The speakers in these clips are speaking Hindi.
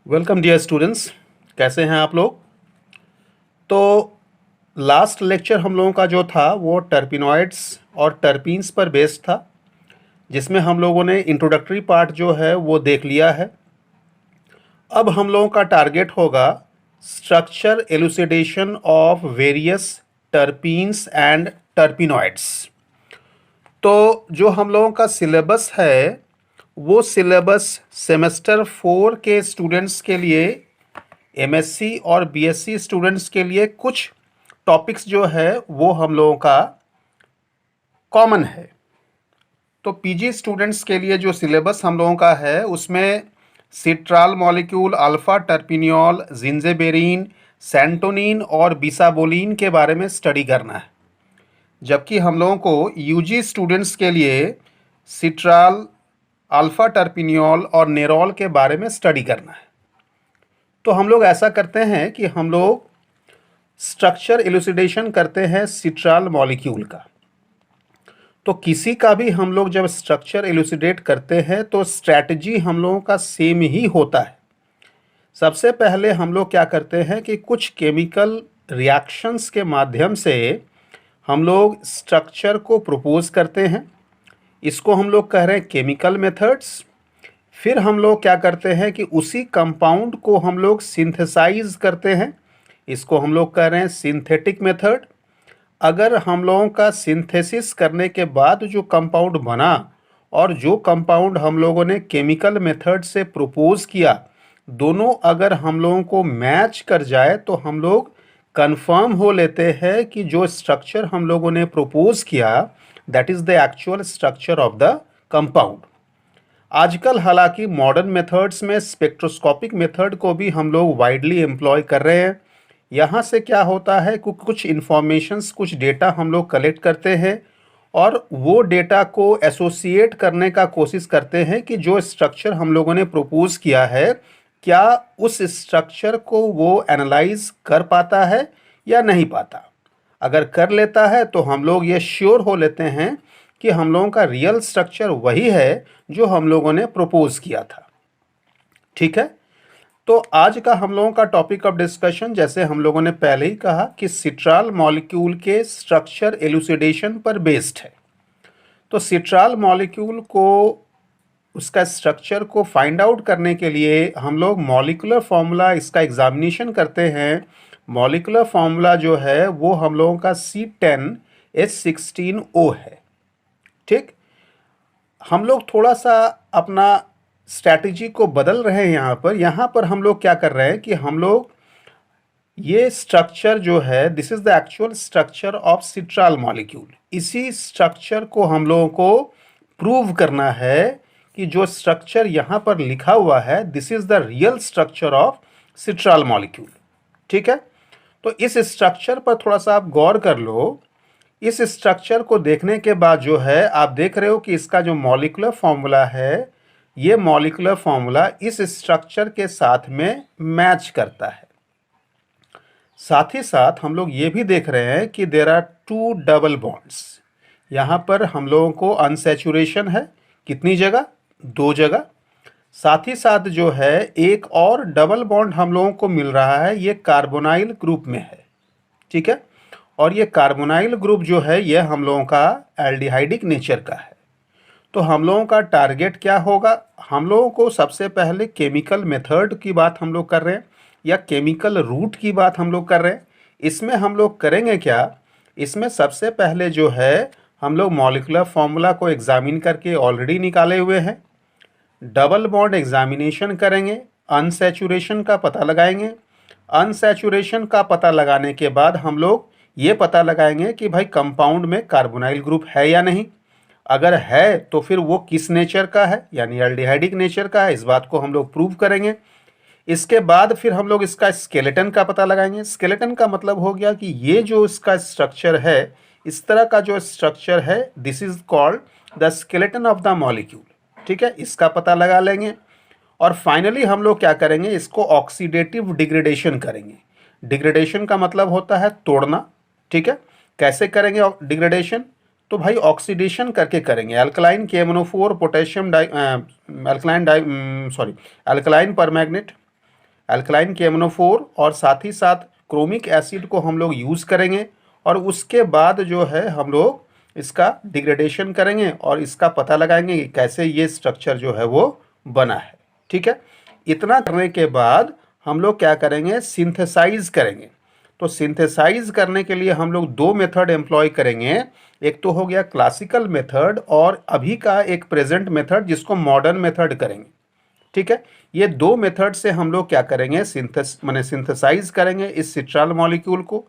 Welcome dear students. कैसे हैं आप लोग। तो लास्ट लेक्चर हम लोगों का जो था वो टर्पिनॉइड्स और टर्पीन्स पर बेस्ड था, जिसमें हम लोगों ने इंट्रोडक्टरी पार्ट जो है वो देख लिया है। अब हम लोगों का टारगेट होगा structure elucidation of various terpenes and terpenoids. तो जो हम लोगों का सिलेबस है वो सिलेबस सेमेस्टर 4 के स्टूडेंट्स के लिए, एमएससी और बीएससी स्टूडेंट्स के लिए कुछ टॉपिक्स जो है वो हम लोगों का कॉमन है। तो पीजी स्टूडेंट्स के लिए जो सिलेबस हम लोगों का है उसमें सिट्राल मॉलिक्यूल, अल्फा टर्पिनियोल, जिंजेबेरिन, सेंटोनिन और बिसाबोलिन के बारे में स्टडी करना है। जबकि हम लोगों को यूजी स्टूडेंट्स के लिए सिट्राल, अल्फा टर्पिनियोल और नेरोल के बारे में स्टडी करना है। तो हम लोग ऐसा करते हैं कि हम लोग स्ट्रक्चर एलुसिडेशन करते हैं सिट्राल मॉलिक्यूल का। तो किसी का भी हम लोग जब स्ट्रक्चर एलुसिडेट करते हैं तो स्ट्रैटेजी हम लोगों का सेम ही होता है। सबसे पहले हम लोग क्या करते हैं कि कुछ केमिकल रिएक्शंस के माध्यम से हम लोग स्ट्रक्चर को प्रपोज करते हैं। इसको हम लोग कह रहे हैं केमिकल मेथड्स। फिर हम लोग क्या करते हैं कि उसी कंपाउंड को हम लोग सिंथेसाइज करते हैं। इसको हम लोग कह रहे हैं सिंथेटिक मेथड। अगर हम लोगों का सिंथेसिस करने के बाद जो कंपाउंड बना और जो कंपाउंड हम लोगों ने केमिकल मेथड से प्रपोज किया, दोनों अगर हम लोगों को मैच कर जाए तो हम लोग कंफर्म हो लेते हैं कि जो स्ट्रक्चर हम लोगों ने प्रपोज किया that is the actual structure of the compound. आजकल हालांकि मॉडर्न मेथड्स में स्पेक्ट्रोस्कोपिक मेथड को भी हम लोग वाइडली एम्प्लॉय कर रहे हैं। यहाँ से क्या होता है कि कुछ इन्फॉर्मेशंस, कुछ डेटा हम लोग कलेक्ट करते हैं और वो डेटा को एसोसिएट करने का कोशिश करते हैं कि जो स्ट्रक्चर हम लोगों ने प्रपोज किया है क्या उस स्ट्रक्चर को वो एनालाइज कर पाता है या नहीं पाता। अगर कर लेता है तो हम लोग ये श्योर हो लेते हैं कि हम लोगों का रियल स्ट्रक्चर वही है जो हम लोगों ने प्रपोज किया था। ठीक है। तो आज का हम लोगों का टॉपिक ऑफ डिस्कशन, जैसे हम लोगों ने पहले ही कहा कि सिट्राल मॉलिक्यूल के स्ट्रक्चर एलुसिडेशन पर बेस्ड है। तो सिट्राल मॉलिक्यूल को, उसका स्ट्रक्चर को फाइंड आउट करने के लिए हम लोग मॉलिक्यूलर फॉर्मूला, इसका एग्जामिनेशन करते हैं। मॉलिक्यूलर फॉर्मूला जो है वो हम लोगों का C10H16O है। ठीक। हम लोग थोड़ा सा अपना स्ट्रैटेजी को बदल रहे हैं। यहाँ पर हम लोग क्या कर रहे हैं कि हम लोग ये स्ट्रक्चर जो है, this is the actual structure of Citral molecule, इसी स्ट्रक्चर को हम लोगों को प्रूव करना है कि जो स्ट्रक्चर यहाँ पर लिखा हुआ है this is the real structure of Citral molecule. ठीक है। तो इस स्ट्रक्चर पर थोड़ा सा आप गौर कर लो। इस स्ट्रक्चर को देखने के बाद जो है आप देख रहे हो कि इसका जो मॉलिक्यूलर फॉर्मूला है, ये मॉलिक्यूलर फॉर्मूला इस स्ट्रक्चर के साथ में मैच करता है। साथ ही साथ हम लोग ये भी देख रहे हैं कि देयर आर 2 डबल बॉन्ड्स। यहाँ पर हम लोगों को अनसैचुरेशन है, कितनी जगह? 2 जगह। साथ ही साथ जो है एक और डबल बॉन्ड हम लोगों को मिल रहा है, ये कार्बोनाइल ग्रुप में है। ठीक है। और ये कार्बोनाइल ग्रुप जो है ये हम लोगों का एल्डिहाइडिक नेचर का है। तो हम लोगों का टारगेट क्या होगा? हम लोगों को सबसे पहले केमिकल मेथड की बात हम लोग कर रहे हैं या केमिकल रूट की बात हम लोग कर रहे हैं। इसमें हम लोग करेंगे क्या? इसमें सबसे पहले जो है हम लोग मॉलिक्यूलर फॉर्मूला को एग्जामिन करके ऑलरेडी निकाले हुए हैं। डबल बॉन्ड एग्जामिनेशन करेंगे, अनसैचुरेशन का पता लगाएंगे। अनसैचुरेशन का पता लगाने के बाद हम लोग ये पता लगाएंगे कि भाई कंपाउंड में कार्बोनाइल ग्रुप है या नहीं। अगर है तो फिर वो किस नेचर का है, यानी एल्डिहाइडिक नेचर का है, इस बात को हम लोग प्रूव करेंगे। इसके बाद फिर हम लोग इसका स्केलेटन का पता लगाएंगे। स्केलेटन का मतलब हो गया कि ये जो इसका स्ट्रक्चर है, इस तरह का जो स्ट्रक्चर है, this is called the skeleton of the molecule. ठीक है, इसका पता लगा लेंगे। और फाइनली हम लोग क्या करेंगे, इसको ऑक्सीडेटिव डिग्रेडेशन करेंगे। डिग्रेडेशन का मतलब होता है तोड़ना। ठीक है, कैसे करेंगे डिग्रेडेशन? तो भाई ऑक्सीडेशन करके करेंगे। Alkaline KMnO4 potassium alkaline permanganate alkaline KMnO4 और साथ ही साथ क्रोमिक एसिड को हम लोग यूज़ करेंगे और उसके बाद जो है हम लोग इसका डिग्रेडेशन करेंगे और इसका पता लगाएंगे कि कैसे ये स्ट्रक्चर जो है वो बना है। ठीक है, इतना करने के बाद हम लोग क्या करेंगे, सिंथेसाइज करेंगे। तो सिंथेसाइज करने के लिए हम लोग दो मेथड एम्प्लॉय करेंगे। एक तो हो गया क्लासिकल मेथड और अभी का एक प्रेजेंट मेथड जिसको मॉडर्न मेथड करेंगे। ठीक है, ये दो मेथड से हम लोग क्या करेंगे, सिंथेसाइज करेंगे इस सिट्राल मॉलिक्यूल को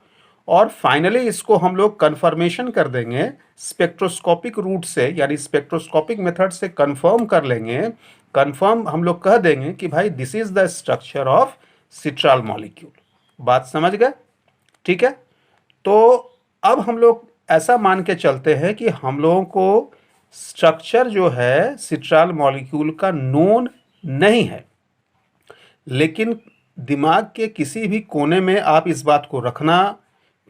और फाइनली इसको हम लोग कन्फर्मेशन कर देंगे स्पेक्ट्रोस्कोपिक रूट से, यानी स्पेक्ट्रोस्कोपिक मेथड से कंफर्म कर लेंगे। कंफर्म हम लोग कह देंगे कि भाई this is the structure of Citral molecule. बात समझ गए? ठीक है, तो अब हम लोग ऐसा मान के चलते हैं कि हम लोगों को स्ट्रक्चर जो है सिट्राल मॉलिक्यूल का नोन नहीं है, लेकिन दिमाग के किसी भी कोने में आप इस बात को रखना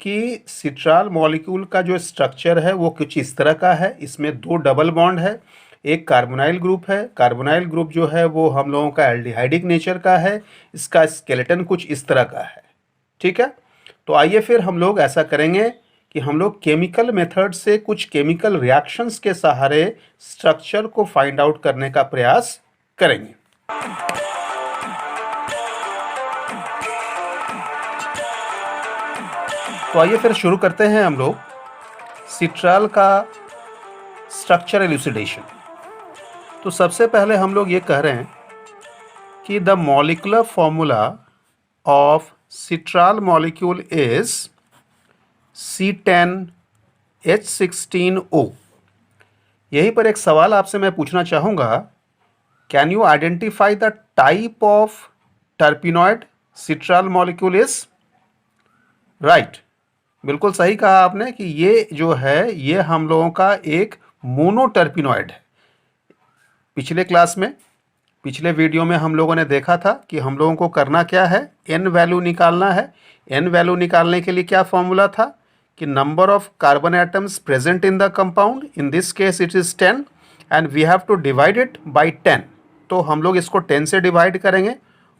कि सिट्राल मॉलिक्यूल का जो स्ट्रक्चर है वो कुछ इस तरह का है। इसमें दो डबल बॉन्ड है, एक कार्बोनाइल ग्रुप है। कार्बोनाइल ग्रुप जो है वो हम लोगों का एल्डिहाइडिक नेचर का है। इसका स्केलेटन कुछ इस तरह का है। ठीक है, तो आइए फिर हम लोग ऐसा करेंगे कि हम लोग केमिकल मेथड से कुछ केमिकल रिएक्शंस के सहारे स्ट्रक्चर को फाइंड आउट करने का प्रयास करेंगे। तो आइए फिर शुरू करते हैं हम लोग सिट्राल का स्ट्रक्चर एल्यूसिडेशन। तो सबसे पहले हम लोग ये कह रहे हैं कि the molecular formula of Citral molecule is C10H16O। यहीं पर एक सवाल आपसे मैं पूछना चाहूँगा, can you identify the type of terpenoid Citral molecule is? Right, बिल्कुल सही कहा आपने कि ये जो है ये हम लोगों का एक मोनोटर्पिनॉइड है। पिछले क्लास में, पिछले वीडियो में हम लोगों ने देखा था कि हम लोगों को करना क्या है, एन वैल्यू निकालना है। एन वैल्यू निकालने के लिए क्या फॉर्मूला था कि number of carbon atoms present in the compound, in this case it is 10 and we have to divide it by 10। तो हम लोग इसको 10 से डिवाइड करेंगे।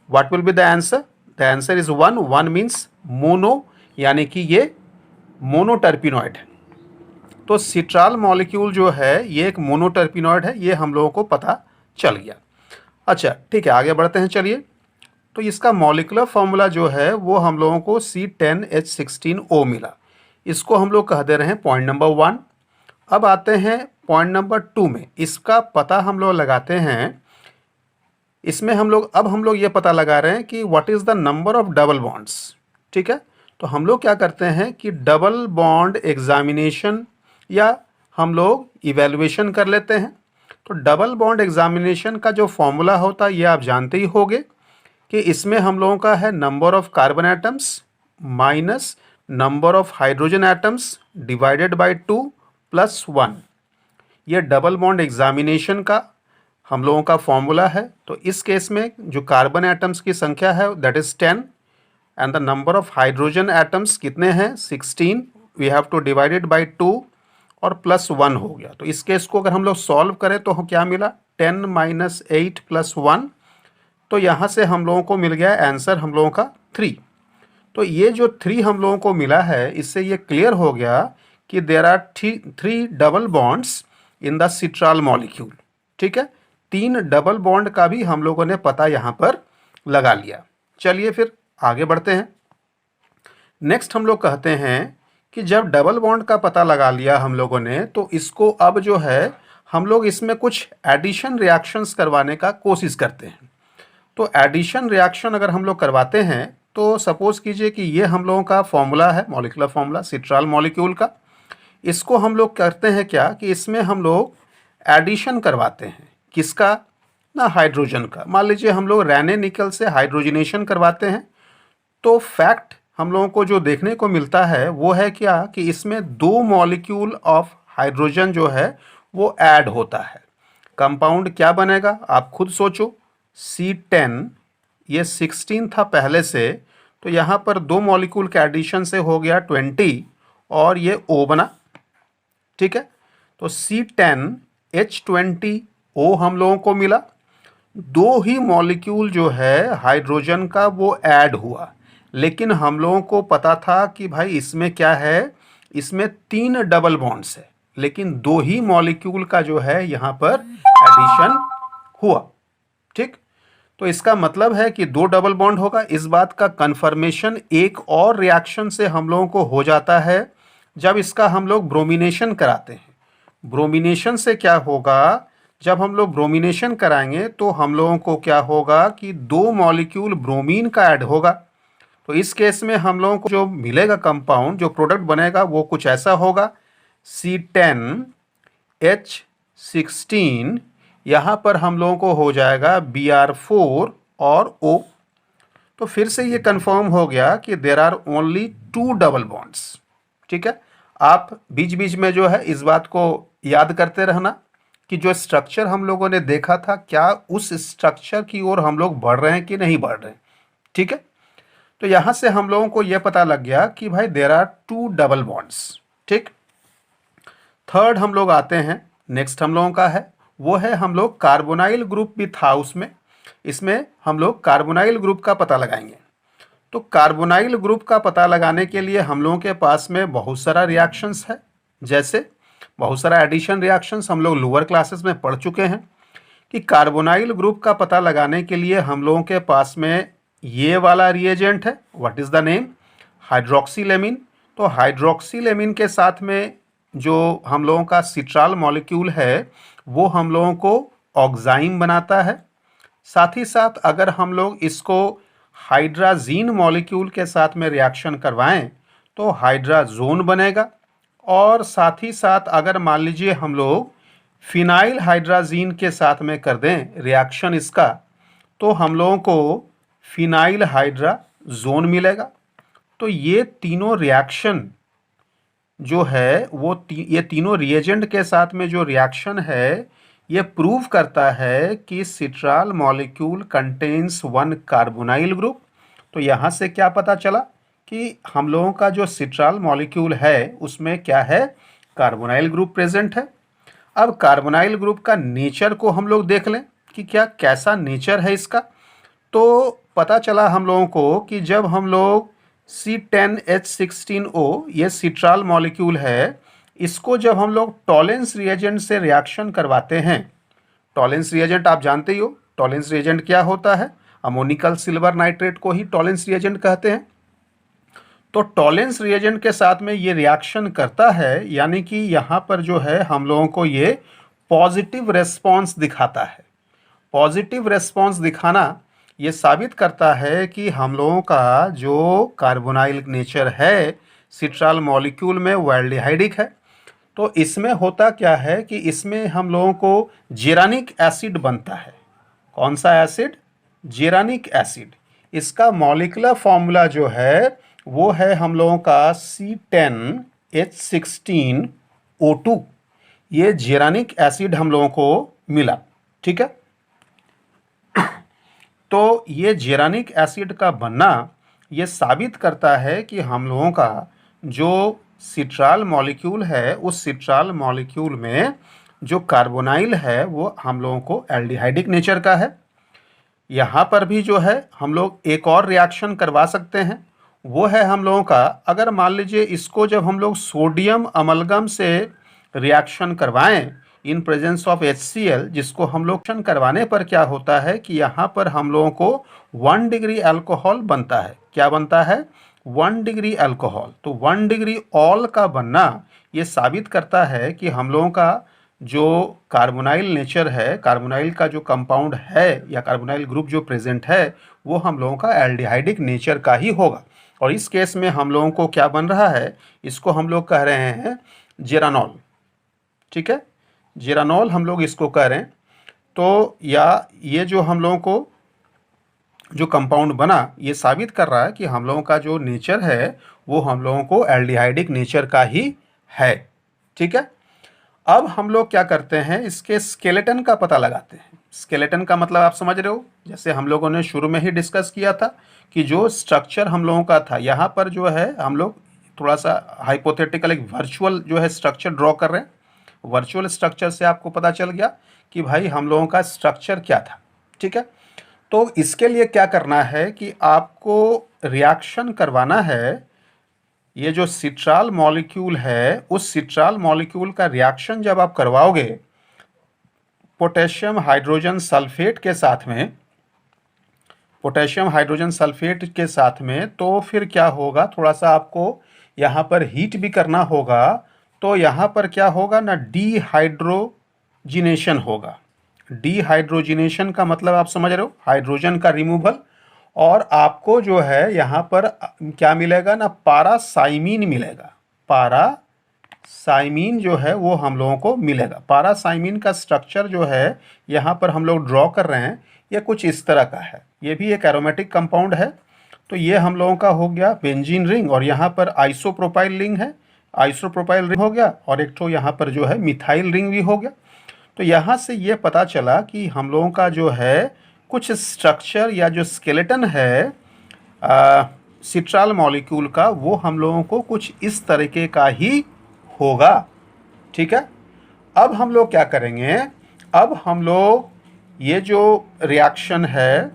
What will be the answer? The answer is 1। 1 means mono, यानी कि ये मोनोटर्पिनॉइड है। तो सिट्राल मॉलिक्यूल जो है ये एक मोनोटर्पिनॉइड है, ये हम लोगों को पता चल गया। अच्छा ठीक है, आगे बढ़ते हैं। चलिए, तो इसका मॉलिक्यूलर फॉर्मूला जो है वो हम लोगों को C10H16O मिला। इसको हम लोग कह दे रहे हैं पॉइंट नंबर 1। अब आते हैं पॉइंट नंबर 2 में। इसका पता हम लोग लगाते हैं। इसमें हम लोग ये पता लगा रहे हैं कि what is the number of double bonds. ठीक है, तो हम लोग क्या करते हैं कि डबल बॉन्ड एग्जामिनेशन या हम लोग इवैल्यूएशन कर लेते हैं। तो डबल बॉन्ड एग्जामिनेशन का जो फॉर्मूला होता है ये आप जानते ही होंगे कि इसमें हम लोगों का है number of carbon atoms minus number of hydrogen atoms divided by 2 plus 1। ये डबल बॉन्ड एग्जामिनेशन का हम लोगों का फॉर्मूला है। तो इस केस में जो कार्बन एटम्स की संख्या है that is 10 and the number of hydrogen atoms कितने हैं 16। We have to divide it by 2 और प्लस 1 हो गया। तो इस केस को अगर हम लोग सॉल्व करें तो क्या मिला, 10 माइनस 8 प्लस 1। तो यहाँ से हम लोगों को मिल गया आंसर हम लोगों का 3। तो ये जो 3 हम लोगों को मिला है, इससे ये क्लियर हो गया कि there are 3 double bonds in the citral molecule. ठीक है, 3 डबल बॉन्ड का भी हम लोगों ने पता यहाँ पर लगा लिया। चलिए फिर आगे बढ़ते हैं। नेक्स्ट हम लोग कहते हैं कि जब डबल बॉन्ड का पता लगा लिया हम लोगों ने, तो इसको अब जो है हम लोग इसमें कुछ एडिशन रिएक्शंस करवाने का कोशिश करते हैं। तो एडिशन रिएक्शन अगर हम लोग करवाते हैं तो सपोज कीजिए कि ये हम लोगों का फॉर्मूला है, मॉलिक्यूलर फॉर्मूला सिट्राल मॉलिक्यूल का। इसको हम लोग करते हैं क्या कि इसमें हम लोग एडिशन करवाते हैं। किसका ना, हाइड्रोजन का। मान लीजिए हम लोग रैने निकल से हाइड्रोजनेशन करवाते हैं। तो फैक्ट हम लोगों को जो देखने को मिलता है वो है क्या कि इसमें 2 मॉलिक्यूल ऑफ हाइड्रोजन जो है वो ऐड होता है। कंपाउंड क्या बनेगा आप खुद सोचो। C10 ये 16 था पहले से, तो यहाँ पर 2 मॉलिक्यूल के एडिशन से हो गया 20 और ये O बना। ठीक है, तो C10H20O हम लोगों को मिला। दो ही मॉलिक्यूल जो है हाइड्रोजन का वो ऐड हुआ, लेकिन हम लोगों को पता था कि भाई इसमें क्या है, इसमें 3 डबल बॉन्ड्स है, लेकिन दो ही मॉलिक्यूल का जो है यहाँ पर एडिशन हुआ। ठीक, तो इसका मतलब है कि 2 डबल बॉन्ड होगा। इस बात का कंफर्मेशन एक और रिएक्शन से हम लोगों को हो जाता है, जब इसका हम लोग ब्रोमिनेशन कराते हैं। ब्रोमिनेशन से क्या होगा, जब हम लोग ब्रोमिनेशन कराएंगे तो हम लोगों को क्या होगा कि 2 मॉलिक्यूल ब्रोमीन का ऐड होगा। तो इस केस में हम लोगों को जो मिलेगा कंपाउंड, जो प्रोडक्ट बनेगा वो कुछ ऐसा होगा, C10H16, यहाँ पर हम लोगों को हो जाएगा Br4 और O। तो फिर से ये कंफर्म हो गया कि there are only 2 double bonds. ठीक है, आप बीच बीच में जो है इस बात को याद करते रहना कि जो स्ट्रक्चर हम लोगों ने देखा था, क्या उस स्ट्रक्चर की ओर हम लोग बढ़ रहे हैं कि नहीं बढ़ रहे हैं। ठीक है, तो यहां से हम लोगों को यह पता लग गया कि भाई देर आर 2 डबल बॉन्ड्स। ठीक, थर्ड हम लोग आते हैं, नेक्स्ट हम लोगों का है वो है, हम लोग कार्बोनाइल ग्रुप भी था उसमें, इसमें हम लोग कार्बोनाइल ग्रुप का पता लगाएंगे। तो कार्बोनाइल ग्रुप का पता लगाने के लिए हम लोगों के पास में बहुत सारा रिएक्शंस है, जैसे बहुत सारा एडिशन रिएक्शंस हम लोग लोअर क्लासेस में पढ़ चुके हैं कि कार्बोनाइल ग्रुप का पता लगाने के लिए हम लोगों के पास में ये वाला रिएजेंट है, व्हाट इज़ द नेम, हाइड्रोक्सीलेमिन। तो हाइड्रोक्सीलेमिन के साथ में जो हम लोगों का सिट्राल मॉलिक्यूल है वो हम लोगों को ऑक्साइम बनाता है। साथ ही साथ अगर हम लोग इसको हाइड्राजीन मॉलिक्यूल के साथ में रिएक्शन करवाएं तो हाइड्राजोन बनेगा। और साथ ही साथ अगर मान लीजिए हम लोग फिनाइल हाइड्राजीन के साथ में कर दें रिएक्शन इसका, तो हम लोगों को फिनाइल हाइड्राजोन मिलेगा। तो ये तीनों रिएक्शन जो है वो ये तीनों रिएजेंट के साथ में जो रिएक्शन है ये प्रूव करता है कि Citral molecule contains 1 carbonyl group. तो यहाँ से क्या पता चला कि हम लोगों का जो सिट्राल मॉलिक्यूल है उसमें क्या है, कार्बोनाइल ग्रुप प्रेजेंट है। अब कार्बोनाइल ग्रुप का नेचर को हम लोग देख लें कि क्या कैसा नेचर है इसका। तो पता चला हम लोगों को कि जब हम लोग C10H16O ये सिट्राल मॉलिक्यूल है, इसको जब हम लोग टॉलेंस रिएजेंट से रिएक्शन करवाते हैं, टॉलेंस रिएजेंट आप जानते ही हो, टॉलेंस रिएजेंट क्या होता है, अमोनिकल सिल्वर नाइट्रेट को ही टॉलेंस रिएजेंट कहते हैं। तो टॉलेंस रिएजेंट के साथ में ये रिएक्शन करता है, यानी कि यहाँ पर जो है हम लोगों को ये पॉजिटिव रेस्पॉन्स दिखाता है। पॉजिटिव रेस्पॉन्स दिखाना ये साबित करता है कि हम लोगों का जो कार्बोनाइल नेचर है सिट्राल मॉलिक्यूल में वो एल्डिहाइडिक है। तो इसमें होता क्या है कि इसमें हम लोगों को जेरानिक एसिड बनता है। कौन सा एसिड, जेरानिक एसिड। इसका मॉलिक्यूलर फॉर्मूला जो है वो है हम लोगों का C10H16O2। ये जेरानिक एसिड हम लोगों को मिला। ठीक है, तो ये जेरानिक एसिड का बनना ये साबित करता है कि हम लोगों का जो सिट्राल मॉलिक्यूल है उस सिट्राल मॉलिक्यूल में जो कार्बोनाइल है वो हम लोगों को एल्डिहाइडिक नेचर का है। यहाँ पर भी जो है हम लोग एक और रिएक्शन करवा सकते हैं, वो है हम लोगों का, अगर मान लीजिए इसको जब हम लोग सोडियम अमलगम से रिएक्शन करवाएं इन प्रेजेंस ऑफ HCl, जिसको हम लोग करवाने पर क्या होता है कि यहाँ पर हम लोगों को 1 डिग्री अल्कोहल बनता है। क्या बनता है, 1 डिग्री अल्कोहल। तो 1 डिग्री ऑल का बनना ये साबित करता है कि हम लोगों का जो कार्बोनाइल नेचर है, कार्बोनाइल का जो कंपाउंड है या कार्बोनाइल ग्रुप जो प्रेजेंट है वो हम लोगों का एल्डिहाइडिक नेचर का ही होगा। और इस केस में हम लोगों को क्या बन रहा है, इसको हम लोग कह रहे हैं जेरानॉल। ठीक है, जेरानॉल हम लोग इसको कह रहे हैं। तो या ये जो हम लोगों को जो कंपाउंड बना ये साबित कर रहा है कि हम लोगों का जो नेचर है वो हम लोगों को एल्डिहाइडिक नेचर का ही है। ठीक है, अब हम लोग क्या करते हैं, इसके स्केलेटन का पता लगाते हैं। स्केलेटन का मतलब आप समझ रहे हो, जैसे हम लोगों ने शुरू में ही डिस्कस किया था कि जो स्ट्रक्चर हम लोगों का था, यहाँ पर जो है हम लोग थोड़ा सा हाइपोथेटिकल एक वर्चुअल जो है स्ट्रक्चर ड्रॉ कर रहे हैं। वर्चुअल स्ट्रक्चर से आपको पता चल गया कि भाई हम लोगों का स्ट्रक्चर क्या था। ठीक है। तो इसके लिए क्या करना है कि आपको रिएक्शन करवाना है, ये जो सिट्राल मॉलिक्यूल है उस सिट्राल मॉलिक्यूल का रिएक्शन जब आप करवाओगे पोटेशियम हाइड्रोजन सल्फेट के साथ में, पोटेशियम हाइड्रोजन सल्फेट के साथ में, तो फिर क्या होगा, थोड़ा सा आपको यहाँ पर हीट भी करना होगा। तो यहाँ पर क्या होगा ना, डीहाइड्रोजिनेशन होगा। डीहाइड्रोजिनेशन का मतलब आप समझ रहे हो, हाइड्रोजन का रिमूवल। और आपको जो है यहाँ पर क्या मिलेगा ना, पारासाइमीन मिलेगा। पारासाइमीन जो है वो हम लोगों को मिलेगा। पारासाइमीन का स्ट्रक्चर जो है यहाँ पर हम लोग ड्रॉ कर रहे हैं, ये कुछ इस तरह का है। ये भी एक एरोमेटिक कंपाउंड है। तो ये हम लोगों का हो गया बेंजीन रिंग, और यहाँ पर आइसोप्रोपाइल रिंग है, आइसोप्रोपाइल रिंग हो गया, और एक तो यहाँ पर जो है मिथाइल रिंग भी हो गया। तो यहाँ से ये पता चला कि हम लोगों का जो है कुछ स्ट्रक्चर या जो स्केलेटन है सिट्राल मॉलिक्यूल का, वो हम लोगों को कुछ इस तरीके का ही होगा। ठीक है। अब हम लोग क्या करेंगे, अब हम लोग ये जो रिएक्शन है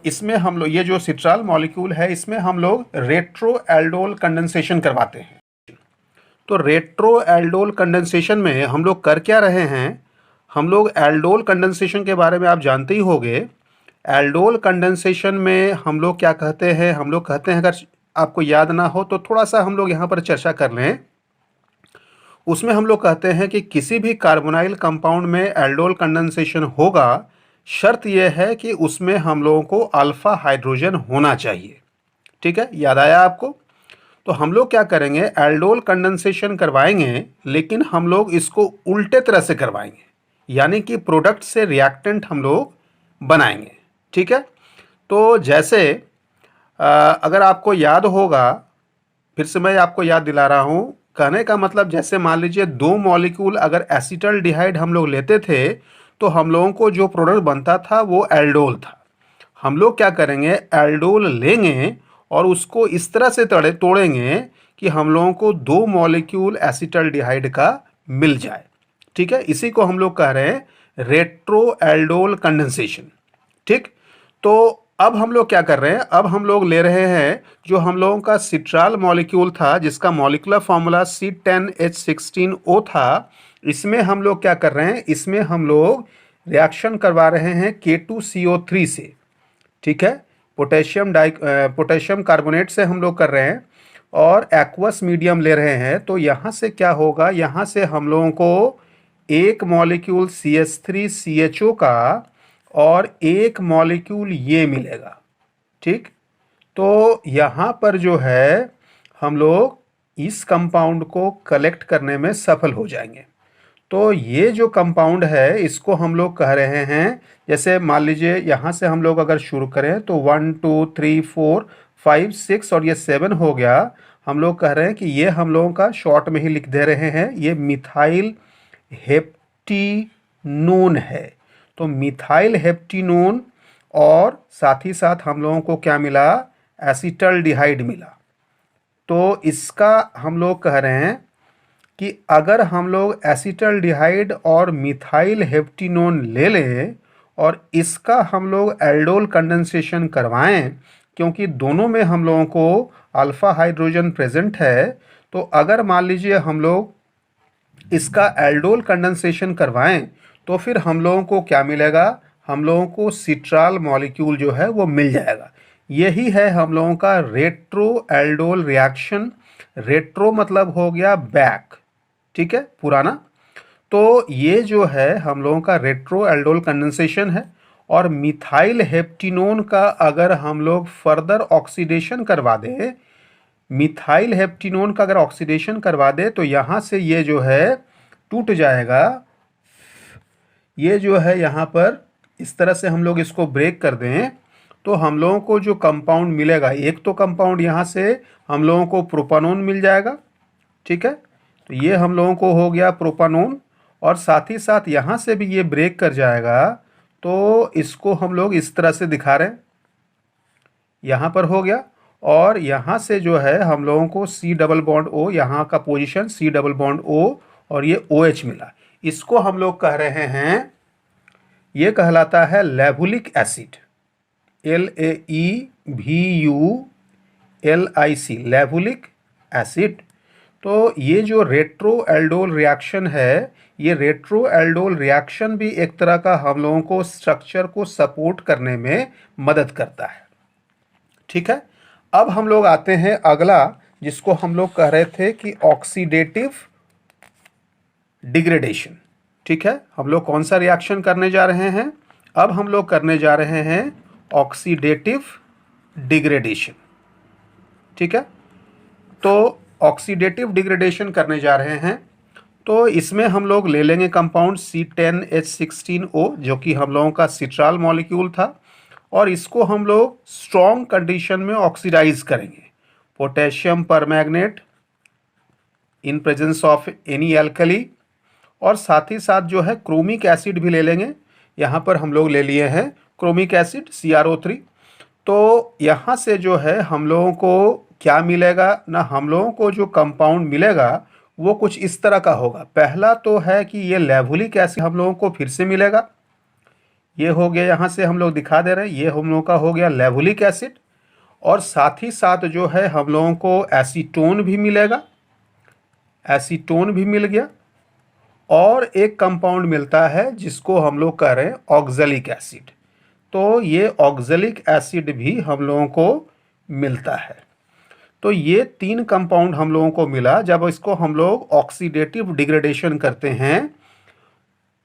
इसमें हम लोग, ये जो सिट्राल मॉलिक्यूल है इसमें हम लोग रेट्रो एल्डोल कंडेंसेशन करवाते हैं। तो रेट्रो एल्डोल कंडेंसेशन में हम लोग कर क्या रहे हैं, हम लोग एल्डोल कंडेंसेशन के बारे में आप जानते ही होंगे। एल्डोल कंडेंसेशन में हम लोग क्या कहते हैं, हम लोग कहते हैं, अगर आपको याद ना हो तो थोड़ा सा हम लोग यहाँ पर चर्चा कर लें। उसमें हम लोग कहते हैं कि किसी भी कार्बोनाइल कंपाउंड में एल्डोल कंडेंसेशन होगा, शर्त यह है कि उसमें हम लोगों को अल्फा हाइड्रोजन होना चाहिए। ठीक है, याद आया आपको। तो हम लोग क्या करेंगे, एल्डोल कंडेंसेशन करवाएंगे, लेकिन हम लोग इसको उल्टे तरह से करवाएंगे, यानी कि प्रोडक्ट से रिएक्टेंट हम लोग बनाएंगे। ठीक है। तो जैसे अगर आपको याद होगा, फिर से मैं आपको याद दिला रहा हूँ, कहने का मतलब जैसे मान लीजिए दो मॉलिक्यूल अगर एसिटल्डिहाइड हम लोग लेते थे तो हम लोगों को जो प्रोडक्ट बनता था वो एल्डोल था। हम लोग क्या करेंगे, एल्डोल लेंगे और उसको इस तरह से तोड़ेंगे कि हम लोगों को दो मॉलिक्यूल एसिटल्डिहाइड का मिल जाए। ठीक है, इसी को हम लोग कह रहे हैं रेट्रो एल्डोल कंडेंसेशन। ठीक। तो अब हम लोग क्या कर रहे हैं, अब हम लोग ले रहे हैं जो हम लोगों का सिट्राल मॉलिक्यूल था जिसका मॉलिक्यूलर फॉर्मूला C10H16O था, इसमें हम लोग क्या कर रहे हैं, इसमें हम लोग रिएक्शन करवा रहे हैं K2CO3 से। ठीक है, पोटेशियम कार्बोनेट से हम लोग कर रहे हैं और एक्वस मीडियम ले रहे हैं। तो यहाँ से क्या होगा, यहाँ से हम लोगों को एक मॉलिक्यूल CH3CHO का और एक मॉलिक्यूल ये मिलेगा। ठीक। तो यहाँ पर जो है हम लोग इस कंपाउंड को कलेक्ट करने में सफल हो जाएंगे। तो ये जो कंपाउंड है इसको हम लोग कह रहे हैं, जैसे मान लीजिए यहाँ से हम लोग अगर शुरू करें तो 1 2 3 4 5 6 और ये 7 हो गया। हम लोग कह रहे हैं कि ये हम लोगों का शॉर्ट में ही लिख दे रहे हैं, ये मिथाइल हेप्टिनोन है। तो मिथाइल हेप्टिनोन और साथ ही साथ हम लोगों को क्या मिला, एसिटल्डिहाइड मिला। तो इसका हम लोग कह रहे हैं कि अगर हम लोग एसिटल्डिहाइड और मिथाइल हेप्टिनोन ले लें और इसका हम लोग एल्डोल कंडेंसेशन करवाएं, क्योंकि दोनों में हम लोगों को अल्फा हाइड्रोजन प्रेजेंट है, तो अगर मान लीजिए हम लोग इसका एल्डोल कंडेंसेशन करवाएं तो फिर हम लोगों को क्या मिलेगा, हम लोगों को सिट्राल मॉलिक्यूल जो है वो मिल जाएगा। यही है हम लोगों का रेट्रो एल्डोल रिएक्शन। रेट्रो मतलब हो गया बैक, ठीक है, पुराना। तो ये जो है हम लोगों का रेट्रो एल्डोल कंडेंसेशन है। और मिथाइल हेप्टिनोन का अगर हम लोग फर्दर ऑक्सीडेशन करवा दें, मिथाइल हेप्टिनोन का अगर ऑक्सीडेशन करवा दे तो यहाँ से ये जो है टूट जाएगा। ये जो है यहाँ पर इस तरह से हम लोग इसको ब्रेक कर दें तो हम लोगों को जो कंपाउंड मिलेगा, एक तो कंपाउंड यहाँ से हम लोगों को प्रोपानोन मिल जाएगा। ठीक है, तो ये हम लोगों को हो गया प्रोपानोन, और साथ ही साथ यहाँ से भी ये ब्रेक कर जाएगा। तो इसको हम लोग इस तरह से दिखा रहे हैं, यहाँ पर हो गया। और यहाँ से जो है हम लोगों को C डबल बॉन्ड O, यहाँ का position C double bond O और ये OH मिला। इसको हम लोग कह रहे हैं ये कहलाता है लेवुलिक एसिड, LAEVULIC, लेवुलिक एसिड। तो ये जो रेट्रो एल्डोल रिएक्शन है, ये रेट्रो एल्डोल रिएक्शन भी एक तरह का हम लोगों को स्ट्रक्चर को सपोर्ट करने में मदद करता है। ठीक है, अब हम लोग आते हैं अगला, जिसको हम लोग कह रहे थे कि ऑक्सीडेटिव डिग्रेडेशन। ठीक है, हम लोग कौन सा रिएक्शन करने जा रहे हैं? अब हम लोग करने जा रहे हैं ऑक्सीडेटिव डिग्रेडेशन। ठीक है, तो ऑक्सीडेटिव डिग्रेडेशन करने जा रहे हैं, तो इसमें हम लोग ले लेंगे कंपाउंड C10H16O, जो कि हम लोगों का सिट्राल मॉलिक्यूल था, और इसको हम लोग स्ट्रॉन्ग कंडीशन में ऑक्सीडाइज करेंगे। Potassium permanganate in presence of any alkali, और साथ ही साथ जो है क्रोमिक एसिड भी ले लेंगे। यहाँ पर हम लोग ले लिए हैं क्रोमिक एसिड CrO3। तो यहाँ से जो है हम लोगों को क्या मिलेगा ना, हम लोगों को जो कंपाउंड मिलेगा वो कुछ इस तरह का होगा। पहला तो है कि ये लेवुलिक एसिड हम लोगों को फिर से मिलेगा, ये हो गया, यहाँ से हम लोग दिखा दे रहे हैं, ये हम लोगों का हो गया लेवुलिक एसिड। और साथ ही साथ जो है हम लोगों को एसीटोन भी मिलेगा, एसीटोन भी मिल गया। और एक कंपाउंड मिलता है जिसको हम लोग कह रहे हैं ऑक्जेलिक एसिड। तो ये ऑक्जेलिक एसिड भी हम लोगों को मिलता है। तो ये 3 कंपाउंड हम लोगों को मिला जब इसको हम लोग ऑक्सीडेटिव डिग्रेडेशन करते हैं।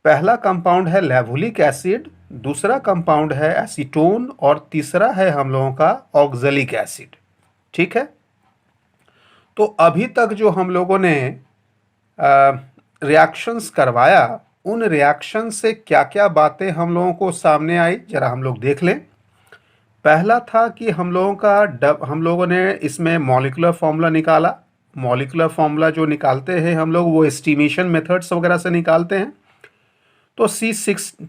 पहला कंपाउंड है लेवुलिक एसिड, दूसरा कंपाउंड है एसीटोन, और तीसरा है हम लोगों का ऑक्जेलिक एसिड। ठीक है, तो अभी तक जो हम लोगों ने रिएक्शंस करवाया, उन रिएक्शन से क्या क्या बातें हम लोगों को सामने आई, जरा हम लोग देख लें। पहला था कि हम लोगों ने इसमें मॉलिक्यूलर फार्मूला निकाला। मॉलिक्यूलर फार्मूला जो निकालते हैं हम लोग वो एस्टिमेशन मेथड्स वगैरह से निकालते हैं। तो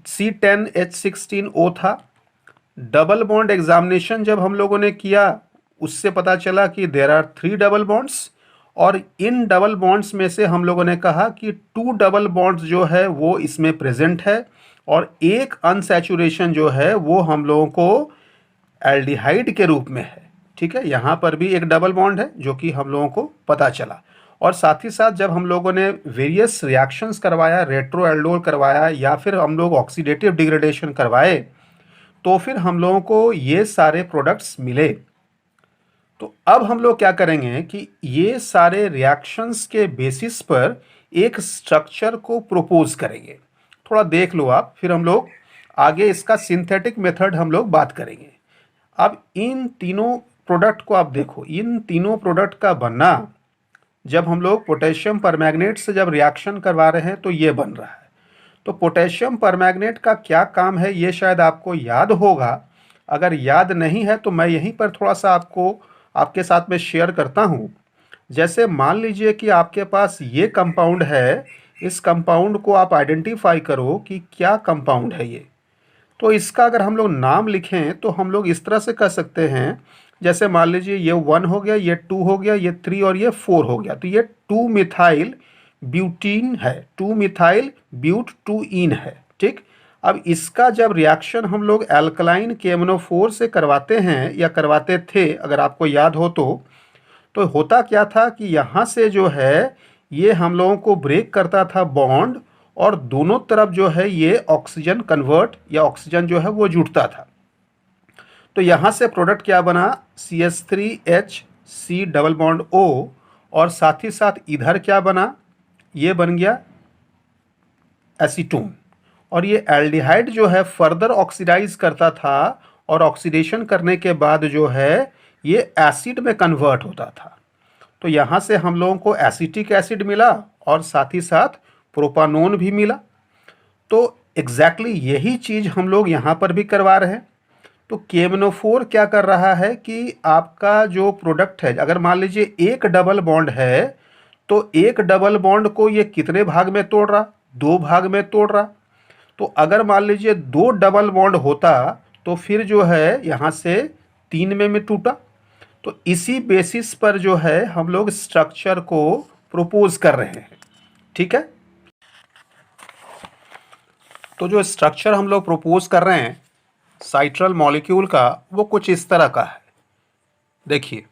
C10H16O था। डबल बॉन्ड एग्जामिनेशन जब हम लोगों ने किया, उससे पता चला कि देयर आर 3 डबल बॉन्ड्स, और इन डबल बॉन्ड्स में से हम लोगों ने कहा कि 2 डबल बॉन्ड्स जो है वो इसमें प्रेजेंट है, और एक अनसैचुरेशन जो है वो हम लोगों को एल्डिहाइड के रूप में है। ठीक है, यहाँ पर भी एक डबल बॉन्ड है जो कि हम लोगों को पता चला। और साथ ही साथ जब हम लोगों ने वेरियस रिएक्शंस करवाया, रेट्रो एल्डोल करवाया या फिर हम लोग ऑक्सीडेटिव डिग्रेडेशन करवाए, तो फिर हम लोगों को ये सारे प्रोडक्ट्स मिले। तो अब हम लोग क्या करेंगे कि ये सारे रिएक्शंस के बेसिस पर एक स्ट्रक्चर को प्रपोज करेंगे। थोड़ा देख लो आप, फिर हम लोग आगे इसका सिंथेटिक मेथड हम लोग बात करेंगे। अब इन तीनों प्रोडक्ट को आप देखो, इन तीनों प्रोडक्ट का बनना, जब हम लोग पोटेशियम परमैंगनेट से जब रिएक्शन करवा रहे हैं तो ये बन रहा है। तो पोटेशियम परमैंगनेट का क्या काम है ये शायद आपको याद होगा। अगर याद नहीं है तो मैं यहीं पर थोड़ा सा आपके साथ में शेयर करता हूँ। जैसे मान लीजिए कि आपके पास ये कंपाउंड है, इस कंपाउंड को आप आइडेंटिफाई करो कि क्या कंपाउंड है ये। तो इसका अगर हम लोग नाम लिखें तो हम लोग इस तरह से कर सकते हैं, जैसे मान लीजिए ये 1 हो गया, ये 2 हो गया, ये 3 और ये 4 हो गया। तो ये 2 मिथाइल ब्यूटीन है, 2 मिथाइल ब्यूट 2 इन है। ठीक, अब इसका जब रिएक्शन हम लोग एल्कलाइन KMnO4 से करवाते हैं या करवाते थे, अगर आपको याद हो तो होता क्या था कि यहाँ से जो है ये हम लोगों को ब्रेक करता था बॉन्ड, और दोनों तरफ जो है ये ऑक्सीजन कन्वर्ट या ऑक्सीजन जो है वो जुड़ता था। तो यहाँ से प्रोडक्ट क्या बना, CH3HC डबल बॉन्ड O, और साथ ही साथ इधर क्या बना, ये बन गया एसीटोन। और ये एल्डिहाइड जो है फर्दर ऑक्सीडाइज करता था, और ऑक्सीडेशन करने के बाद जो है ये एसिड में कन्वर्ट होता था। तो यहाँ से हम लोगों को एसिटिक एसिड मिला और साथ ही साथ प्रोपानोन भी मिला। तो एग्जैक्टली यही चीज़ हम लोग यहाँ पर भी करवा रहे हैं। तो KMnO4 क्या कर रहा है कि आपका जो प्रोडक्ट है, अगर मान लीजिए एक डबल बॉन्ड है तो एक डबल बॉन्ड को ये कितने भाग में तोड़ रहा, 2 भाग में तोड़ रहा। तो अगर मान लीजिए 2 डबल बॉन्ड होता तो फिर जो है यहाँ से 3 में टूटा। तो इसी बेसिस पर जो है हम लोग स्ट्रक्चर को प्रपोज कर रहे हैं। ठीक है, तो जो स्ट्रक्चर हम लोग प्रपोज कर रहे हैं साइट्रल मॉलिक्यूल का, वो कुछ इस तरह का है। देखिए,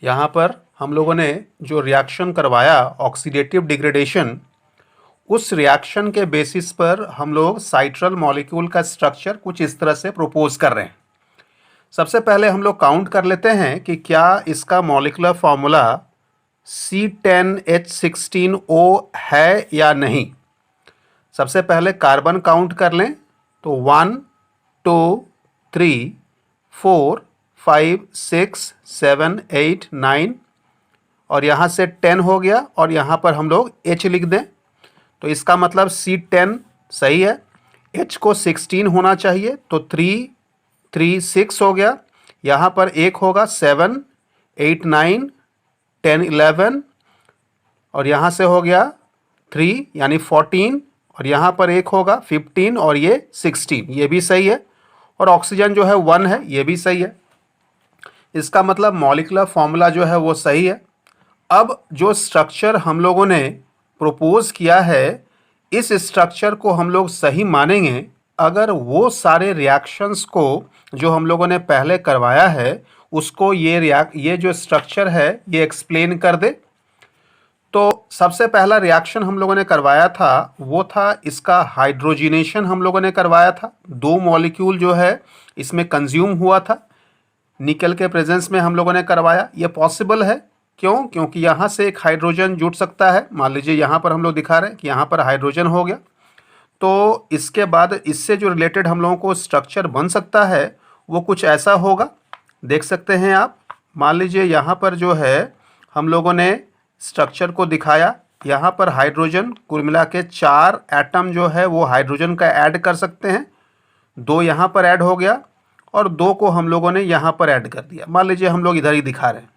यहाँ पर हम लोगों ने जो रिएक्शन करवाया ऑक्सीडेटिव डिग्रेडेशन, उस रिएक्शन के बेसिस पर हम लोग साइट्रल मॉलिक्यूल का स्ट्रक्चर कुछ इस तरह से प्रपोज कर रहे हैं। सबसे पहले हम लोग काउंट कर लेते हैं कि क्या इसका मॉलिक्यूलर फॉर्मूला C10H16O है या नहीं। सबसे पहले कार्बन काउंट कर लें तो 1 2 3 4 5 6 7 8 9 और यहाँ से 10 हो गया और यहाँ पर हम लोग H लिख दें तो इसका मतलब C10 सही है, H को 16 होना चाहिए तो 3 3 6 हो गया, यहाँ पर एक होगा 7 8 9 10 11 और यहाँ से हो गया 3 यानी 14 और यहाँ पर एक होगा 15 और ये 16, ये भी सही है। और ऑक्सीजन जो है 1 है, ये भी सही है। इसका मतलब मॉलिक्यूलर फॉर्मूला जो है वो सही है। अब जो स्ट्रक्चर हम लोगों ने प्रपोज किया है, इस स्ट्रक्चर को हम लोग सही मानेंगे अगर वो सारे रिएक्शंस को जो हम लोगों ने पहले करवाया है उसको ये जो स्ट्रक्चर है ये एक्सप्लेन कर दे। तो सबसे पहला रिएक्शन हम लोगों ने करवाया था वो था इसका हाइड्रोजिनेशन हम लोगों ने करवाया था। 2 मॉलिक्यूल जो है इसमें कंज्यूम हुआ था, निकल के प्रेजेंस में हम लोगों ने करवाया। ये पॉसिबल है, क्यों? क्योंकि यहाँ से एक हाइड्रोजन जुड़ सकता है। मान लीजिए यहाँ पर हम लोग दिखा रहे हैं कि यहाँ पर हाइड्रोजन हो गया, तो इसके बाद इससे जो रिलेटेड हम लोगों को स्ट्रक्चर बन सकता है वो कुछ ऐसा होगा। देख सकते हैं आप, मान लीजिए यहाँ पर जो है हम लोगों ने स्ट्रक्चर को दिखाया, यहाँ पर हाइड्रोजन कुल मिला के 4 एटम जो है वो हाइड्रोजन का ऐड कर सकते हैं। 2 यहाँ पर ऐड हो गया और 2 को हम लोगों ने यहाँ पर ऐड कर दिया। मान लीजिए हम लोग इधर ही दिखा रहे हैं,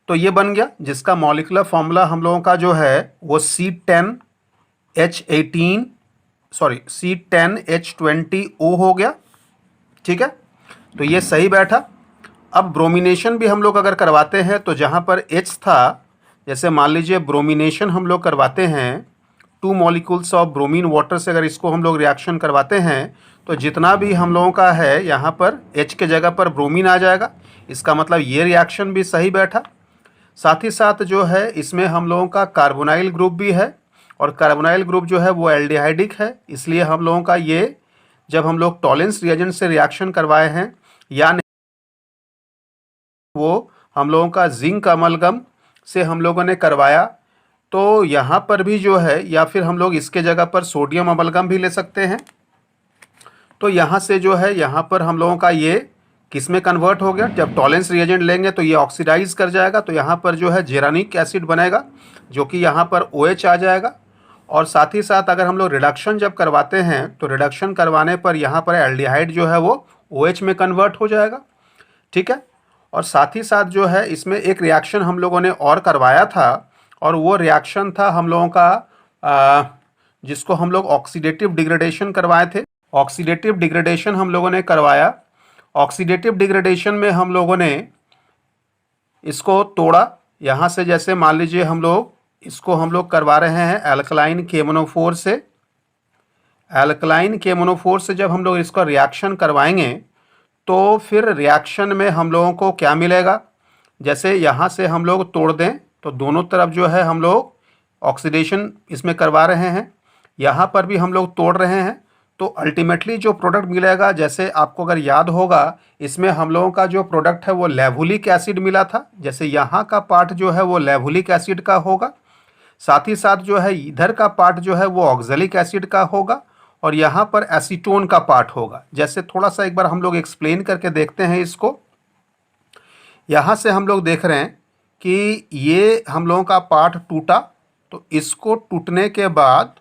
तो ये बन गया जिसका मॉलिक्यूलर फॉर्मूला हम लोगों का जो है वो C10H20O हो गया। ठीक है, तो ये सही बैठा। अब ब्रोमिनेशन भी हम लोग अगर करवाते हैं तो जहाँ पर H था, जैसे मान लीजिए ब्रोमिनेशन हम लोग करवाते हैं 2 मॉलिक्यूल्स ऑफ ब्रोमीन वाटर से, अगर इसको हम लोग रिएक्शन करवाते हैं तो जितना भी हम लोगों का है यहाँ पर H के जगह पर ब्रोमीन आ जाएगा। इसका मतलब ये रिएक्शन भी सही बैठा। साथ ही साथ जो है इसमें हम लोगों का कार्बोनाइल ग्रुप भी है और कार्बोनाइल ग्रुप जो है वो एल्डिहाइडिक है, इसलिए हम लोगों का ये जब हम लोग टॉलेंस रिएजेंट से रिएक्शन करवाए हैं या नहीं, वो हम लोगों का जिंक अमलगम से हम लोगों ने करवाया, तो यहाँ पर भी जो है या फिर हम लोग इसके जगह पर सोडियम अमलगम भी ले सकते हैं। तो यहाँ से जो है यहाँ पर हम लोगों का ये किस में कन्वर्ट हो गया, जब टॉलेंस रिएजेंट लेंगे तो ये ऑक्सीडाइज कर जाएगा, तो यहाँ पर जो है जेरानिक एसिड बनेगा जो कि यहाँ पर OH आ जाएगा। और साथ ही साथ अगर हम लोग रिडक्शन जब करवाते हैं तो रिडक्शन करवाने पर यहाँ पर एल्डिहाइड जो है वो OH में कन्वर्ट हो जाएगा। ठीक है, और साथ ही साथ जो है इसमें एक रिएक्शन हम लोगों ने और करवाया था और वो रिएक्शन था हम लोगों का जिसको हम लोग ऑक्सीडेटिव डिग्रेडेशन करवाए थे। ऑक्सीडेटिव डिग्रेडेशन हम लोगों ने करवाया। ऑक्सीडेटिव डिग्रेडेशन में हम लोगों ने इसको तोड़ा, यहाँ से जैसे मान लीजिए हम लोग इसको हम लोग करवा रहे हैं एल्कलाइन KMnO4 से। एल्कलाइन KMnO4 से जब हम लोग इसका रिएक्शन करवाएंगे तो फिर रिएक्शन में हम लोगों को क्या मिलेगा, जैसे यहाँ से हम लोग तोड़ दें तो दोनों तरफ जो है हम लोग ऑक्सीडेशन इसमें करवा रहे हैं, यहाँ पर भी हम लोग तोड़ रहे हैं, तो अल्टीमेटली जो प्रोडक्ट मिलेगा, जैसे आपको अगर याद होगा इसमें हम लोगों का जो प्रोडक्ट है वो लेवुलिक एसिड मिला था, जैसे यहाँ का पार्ट जो है वो लेवुलिक एसिड का होगा, साथ ही साथ जो है इधर का पार्ट जो है वो ऑक्जेलिक एसिड का होगा और यहाँ पर एसीटोन का पार्ट होगा। जैसे थोड़ा सा एक बार हम लोग एक्सप्लेन करके देखते हैं इसको। यहाँ से हम लोग देख रहे हैं कि ये हम लोगों का पार्ट टूटा, तो इसको टूटने के बाद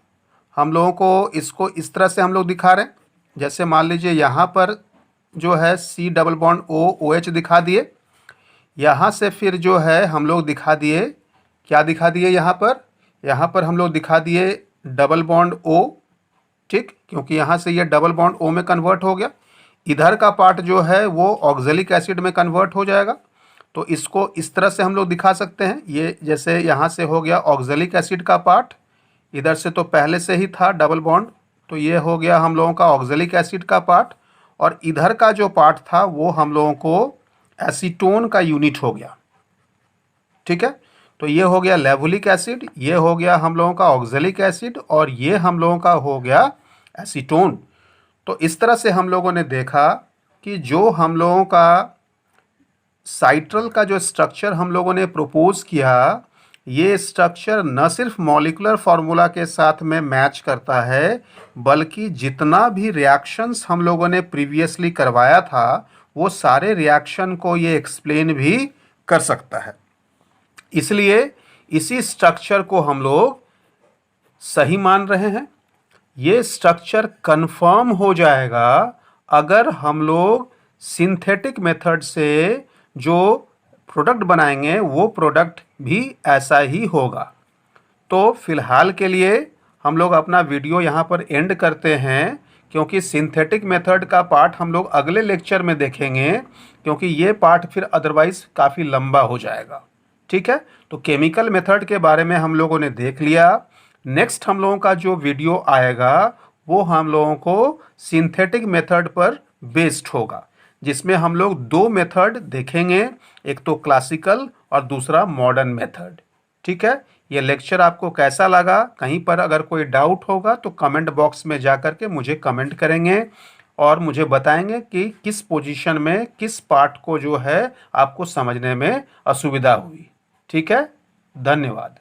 हम लोगों को इसको इस तरह से हम लोग दिखा रहे हैं, जैसे मान लीजिए यहाँ पर जो है C डबल बॉन्ड OH दिखा दिए, यहाँ से फिर जो है हम लोग दिखा दिए, क्या दिखा दिए यहाँ पर हम लोग दिखा दिए डबल बॉन्ड O। ठीक, क्योंकि यहाँ से ये डबल बॉन्ड O में कन्वर्ट हो गया, इधर का पार्ट जो है वो ऑक्जेलिक एसिड में कन्वर्ट हो जाएगा, तो इसको इस तरह से हम लोग दिखा सकते हैं। ये जैसे यहाँ से हो गया ऑक्जेलिक एसिड का पार्ट, इधर से तो पहले से ही था डबल बॉन्ड, तो ये हो गया हम लोगों का ऑक्जेलिक एसिड का पार्ट, और इधर का जो पार्ट था वो हम लोगों को एसीटोन का यूनिट हो गया। ठीक है, तो ये हो गया लेवुलिक एसिड, ये हो गया हम लोगों का ऑक्जेलिक एसिड, और ये हम लोगों का हो गया एसीटोन। तो इस तरह से हम लोगों ने देखा कि जो हम लोगों का साइट्रल का जो स्ट्रक्चर हम लोगों ने प्रपोज किया, ये स्ट्रक्चर न सिर्फ मॉलिक्यूलर फार्मूला के साथ में मैच करता है, बल्कि जितना भी रिएक्शंस हम लोगों ने प्रीवियसली करवाया था वो सारे रिएक्शन को ये एक्सप्लेन भी कर सकता है। इसलिए इसी स्ट्रक्चर को हम लोग सही मान रहे हैं। ये स्ट्रक्चर कंफर्म हो जाएगा अगर हम लोग सिंथेटिक मेथड से जो प्रोडक्ट बनाएंगे वो प्रोडक्ट भी ऐसा ही होगा। तो फिलहाल के लिए हम लोग अपना वीडियो यहाँ पर एंड करते हैं, क्योंकि सिंथेटिक मेथड का पार्ट हम लोग अगले लेक्चर में देखेंगे, क्योंकि ये पार्ट फिर अदरवाइज काफ़ी लंबा हो जाएगा। ठीक है, तो केमिकल मेथड के बारे में हम लोगों ने देख लिया। नेक्स्ट हम लोगों का जो वीडियो आएगा वो हम लोगों को सिंथेटिक मेथड पर बेस्ड होगा, जिसमें हम लोग दो मेथड देखेंगे, एक तो क्लासिकल और दूसरा मॉडर्न मेथड। ठीक है, ये लेक्चर आपको कैसा लगा? कहीं पर अगर कोई डाउट होगा तो कमेंट बॉक्स में जा कर के मुझे कमेंट करेंगे और मुझे बताएंगे कि किस पोजीशन में किस पार्ट को जो है आपको समझने में असुविधा हुई। ठीक है, धन्यवाद।